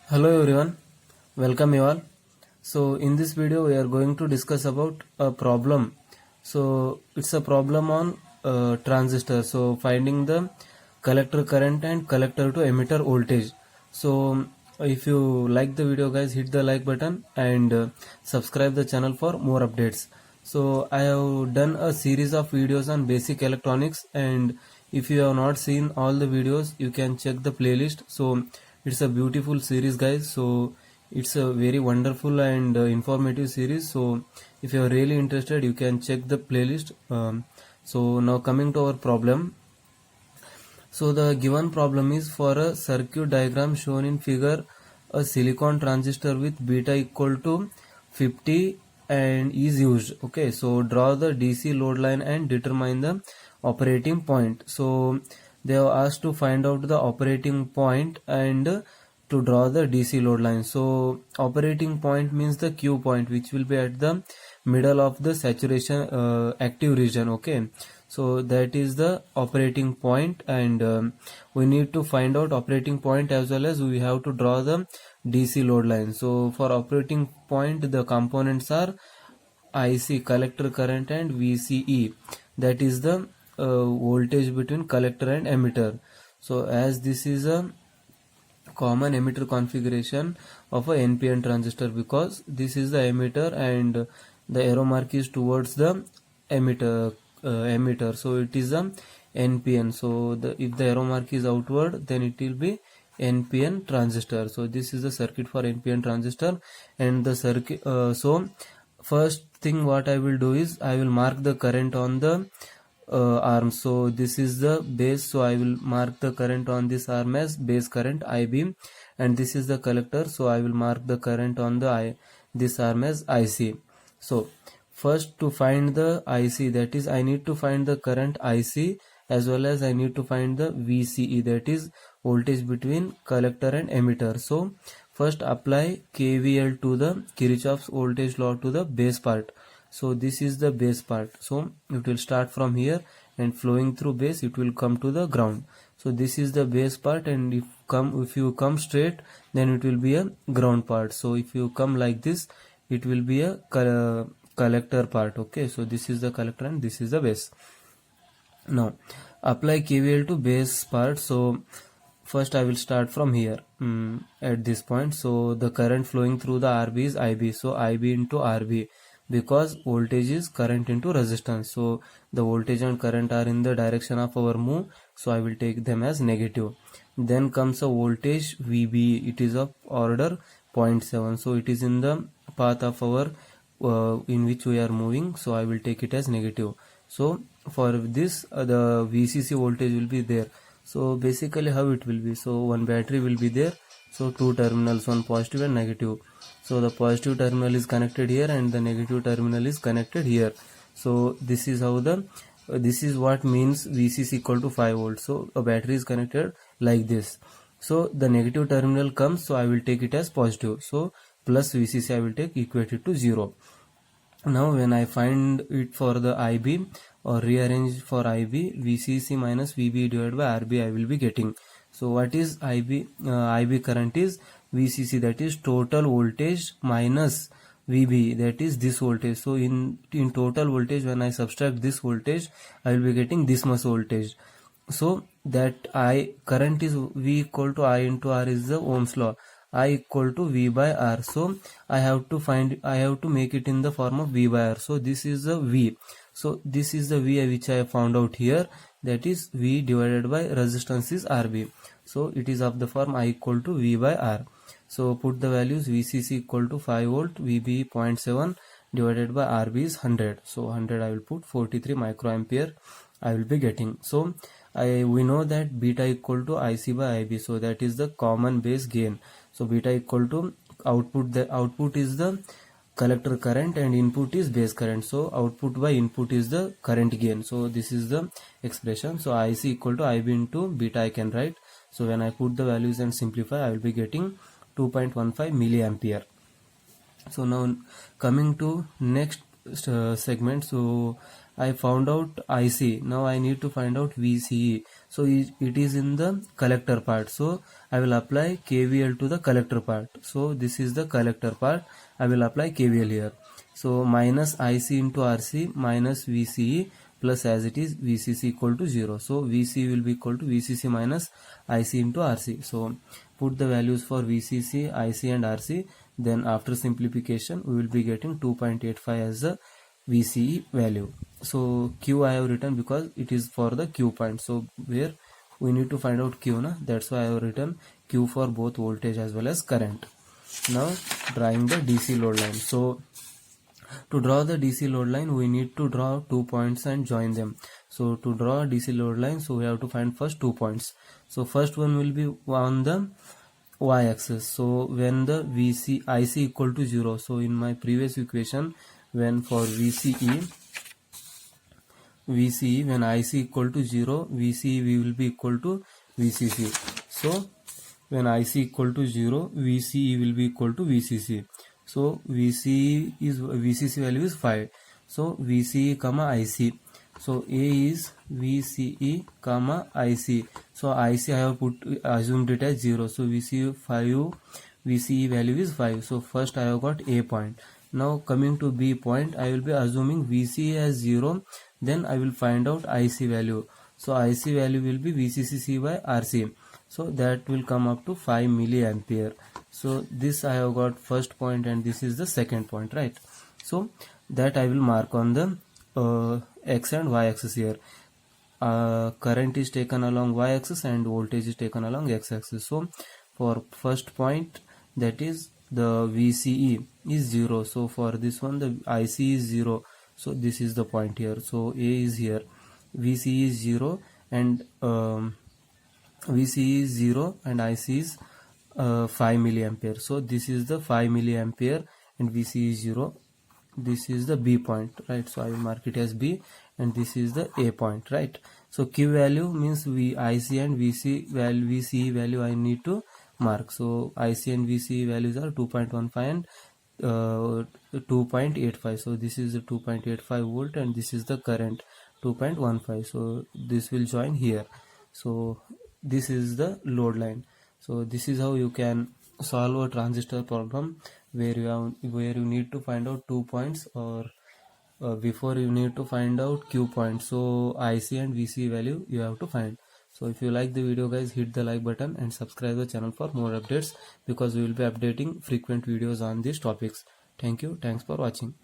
Hello everyone, welcome you all. So in this video we are going to discuss about a problem. So it's a problem on transistor. So finding the collector current and collector to emitter voltage. So if you like the video guys, hit the like button and subscribe the channel for more updates. So I have done a series of videos on basic electronics, and if you have not seen all the videos you can check the playlist. So it's a beautiful series guys, so it's a very wonderful and informative series. So if you are really interested you can check the playlist. So now coming to our problem. So the given problem is for a circuit diagram shown in figure, a silicon transistor with beta equal to 50 and is used. Okay, so draw the DC load line and determine the operating point. So they have asked to find out the operating point and to draw the DC load line. So operating point means the Q point, which will be at the middle of the saturation active region. Okay, so that is the operating point, and we need to find out operating point as well as we have to draw the DC load line. So for operating point the components are IC, collector current, and VCE, that is the voltage between collector and emitter. So as this is a common emitter configuration of a NPN transistor, because this is the emitter and the arrow mark is towards the emitter, so it is a NPN. So if the arrow mark is outward, then it will be NPN transistor. So this is the circuit for NPN transistor, and the circuit. So first thing what I will do is I will mark the current on the arm. So this is the base, so I will mark the current on this arm as base current IB, and this is the collector, so I will mark the current on the this arm as IC. So first to find the IC, that is I need to find the current IC as well as I need to find the VCE, that is voltage between collector and emitter. So first apply KVL to the Kirchhoff's voltage law to the base part. So this is the base part, so it will start from here and flowing through base it will come to the ground. So this is the base part, and if you come straight then it will be a ground part. So if you come like this it will be a collector part. Okay, so this is the collector and this is the base. Now apply KVL to base part. So first I will start from here at this point. So the current flowing through the RB is IB, so IB into RB, because voltage is current into resistance. So the voltage and current are in the direction of our move, so I will take them as negative. Then comes a voltage VB, it is of order 0.7, so it is in the path of our in which we are moving, so I will take it as negative. So for this the VCC voltage will be there. So basically how it will be, so one battery will be there, so two terminals, one positive and negative. So the positive terminal is connected here and the negative terminal is connected here. So this is how this is what means VCC equal to 5 volts. So a battery is connected like this. So the negative terminal comes, so I will take it as positive. So plus VCC I will take equated to 0. Now when I find it for the IB or rearrange for IB, VCC minus VB divided by RB I will be getting. So what is IB? IB current is VCC, that is total voltage, minus VB, that is this voltage. So in total voltage, when I subtract this voltage, I will be getting this much voltage. So that I current is V equal to I into R is the Ohm's law. I equal to V by R. So I have to make it in the form of V by R. So this is the V. So this is the V which I have found out here, that is V divided by resistance is RB. So it is of the form I equal to V by R. So put the values, VCC equal to 5 volt, VB 0.7 divided by RB is 100. So 100 I will put 43 microampere I will be getting. So we know that beta equal to IC by IB, so that is the common base gain. So beta equal to output, the output is the collector current and input is base current. So output by input is the current gain. So this is the expression. So IC equal to IB into beta I can write. So when I put the values and simplify, I will be getting 2.15 milliampere. So now coming to next segment. So I found out IC. Now I need to find out VCE. So it is in the collector part. So I will apply KVL to the collector part. So this is the collector part. I will apply KVL here. So minus IC into RC minus VCE plus as it is VCC equal to 0. So VC will be equal to VCC minus IC into RC. So put the values for VCC, IC and RC. Then after simplification we will be getting 2.85 as the VCE value. So Q I have written because it is for the Q point. So where we need to find out Q, that's why I have written Q for both voltage as well as current. Now drawing the DC load line. So to draw the DC load line we need to draw 2 points and join them. So to draw DC load line, so we have to find first 2 points. So first one will be on the y-axis. So when the IC equal to 0, so in my previous equation when for VCE when IC equal to 0, VCE will be equal to VCC. So when IC equal to 0, VCE will be equal to VCC. So VCC value is 5. So VCE comma IC. So A is VCE comma IC. So IC I have assumed it as 0. So VCE value is 5. So first I have got A point. Now coming to B point, I will be assuming VCE as 0. Then I will find out IC value. So IC value will be VCC by RC. So that will come up to 5 milliampere. So this I have got first point and this is the second point, right? So that I will mark on the X and Y axis here. Current is taken along Y axis and voltage is taken along X axis. So for first point, that is the VCE is 0. So for this one the IC is 0. So this is the point here. So A is here, VCE is 0 and VCE is 0 and IC is 5 milliampere. So this is the 5 milliampere and VCE is 0. This is the B point, right? So I will mark it as B and this is the A point, right? So Q value means IC and VCE value I need to mark. So IC and VCE values are 2.15 and 2.85. So this is the 2.85 volt and this is the current 2.15. So this will join here. So this is the load line. So this is how you can solve a transistor problem where you need to find out 2 points, or before you need to find out Q point. So IC and VC value you have to find. So if you like the video guys, hit the like button and subscribe the channel for more updates, because we will be updating frequent videos on these topics. Thank you. Thanks for watching.